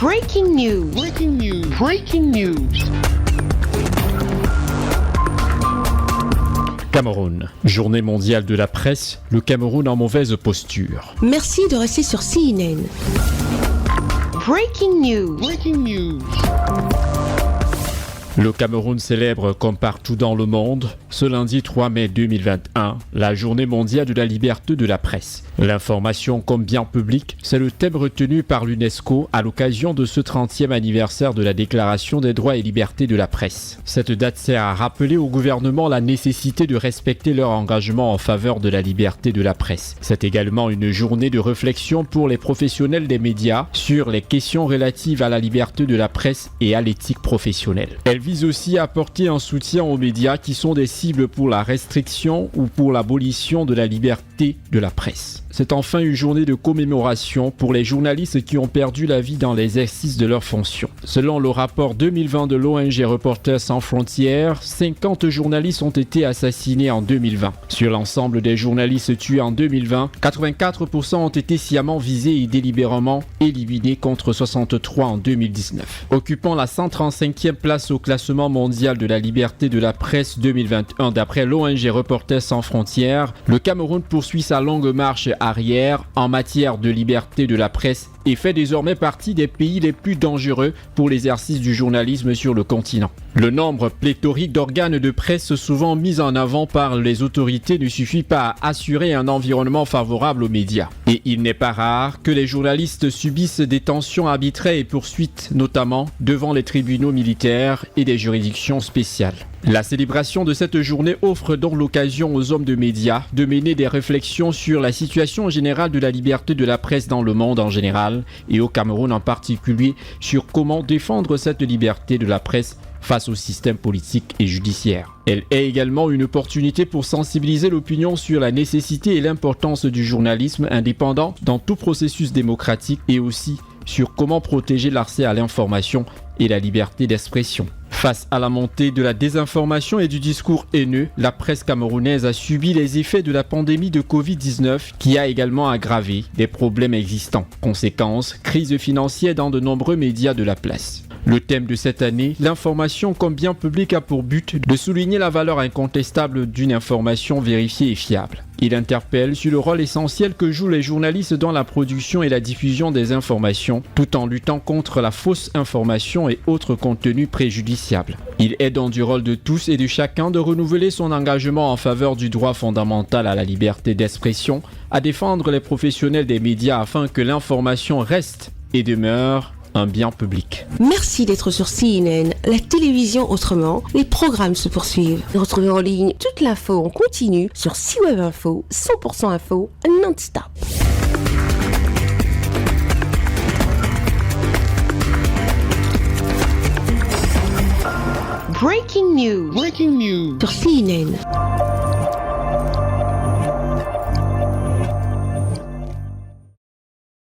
Breaking news. Breaking news. Breaking news. Cameroun. Journée mondiale de la presse, le Cameroun en mauvaise posture. Merci de rester sur CNN. Breaking news. Breaking news. Le Cameroun célèbre, comme partout dans le monde, ce lundi 3 mai 2021, la journée mondiale de la liberté de la presse. L'information comme bien public, c'est le thème retenu par l'UNESCO à l'occasion de ce 30e anniversaire de la Déclaration des droits et libertés de la presse. Cette date sert à rappeler au gouvernement la nécessité de respecter leur engagement en faveur de la liberté de la presse. C'est également une journée de réflexion pour les professionnels des médias sur les questions relatives à la liberté de la presse et à l'éthique professionnelle. Elle vise aussi à apporter un soutien aux médias qui sont des cibles pour la restriction ou pour l'abolition de la liberté de la presse. C'est enfin une journée de commémoration pour les journalistes qui ont perdu la vie dans l'exercice de leurs fonctions. Selon le rapport 2020 de l'ONG Reporters sans frontières, 50 journalistes ont été assassinés en 2020. Sur l'ensemble des journalistes tués en 2020, 84% ont été sciemment visés et délibérément éliminés contre 63 en 2019. Occupant la 135e place au classement mondial de la liberté de la presse 2021 d'après l'ONG Reporters sans frontières, le Cameroun poursuit sa longue marche arrière en matière de liberté de la presse et fait désormais partie des pays les plus dangereux pour l'exercice du journalisme sur le continent. Le nombre pléthorique d'organes de presse souvent mis en avant par les autorités ne suffit pas à assurer un environnement favorable aux médias. Et il n'est pas rare que les journalistes subissent des tensions arbitraires et poursuites, notamment devant les tribunaux militaires et des juridictions spéciales. La célébration de cette journée offre donc l'occasion aux hommes de médias de mener des réflexions sur la situation générale de la liberté de la presse dans le monde en général et au Cameroun en particulier sur comment défendre cette liberté de la presse face au système politique et judiciaire. Elle est également une opportunité pour sensibiliser l'opinion sur la nécessité et l'importance du journalisme indépendant dans tout processus démocratique et aussi sur comment protéger l'accès à l'information et la liberté d'expression. Face à la montée de la désinformation et du discours haineux, la presse camerounaise a subi les effets de la pandémie de Covid-19 qui a également aggravé des problèmes existants. Conséquence, crise financière dans de nombreux médias de la place. Le thème de cette année, l'information comme bien public, a pour but de souligner la valeur incontestable d'une information vérifiée et fiable. Il interpelle sur le rôle essentiel que jouent les journalistes dans la production et la diffusion des informations, tout en luttant contre la fausse information et autres contenus préjudiciables. Il est donc du rôle de tous et de chacun de renouveler son engagement en faveur du droit fondamental à la liberté d'expression, à défendre les professionnels des médias afin que l'information reste et demeure un bien public. Merci d'être sur CNN, la télévision autrement. Les programmes se poursuivent. Retrouvez en ligne toute l'info en continu sur CWeb Info, 100% info, non-stop. Breaking news. Breaking news. Sur CNN.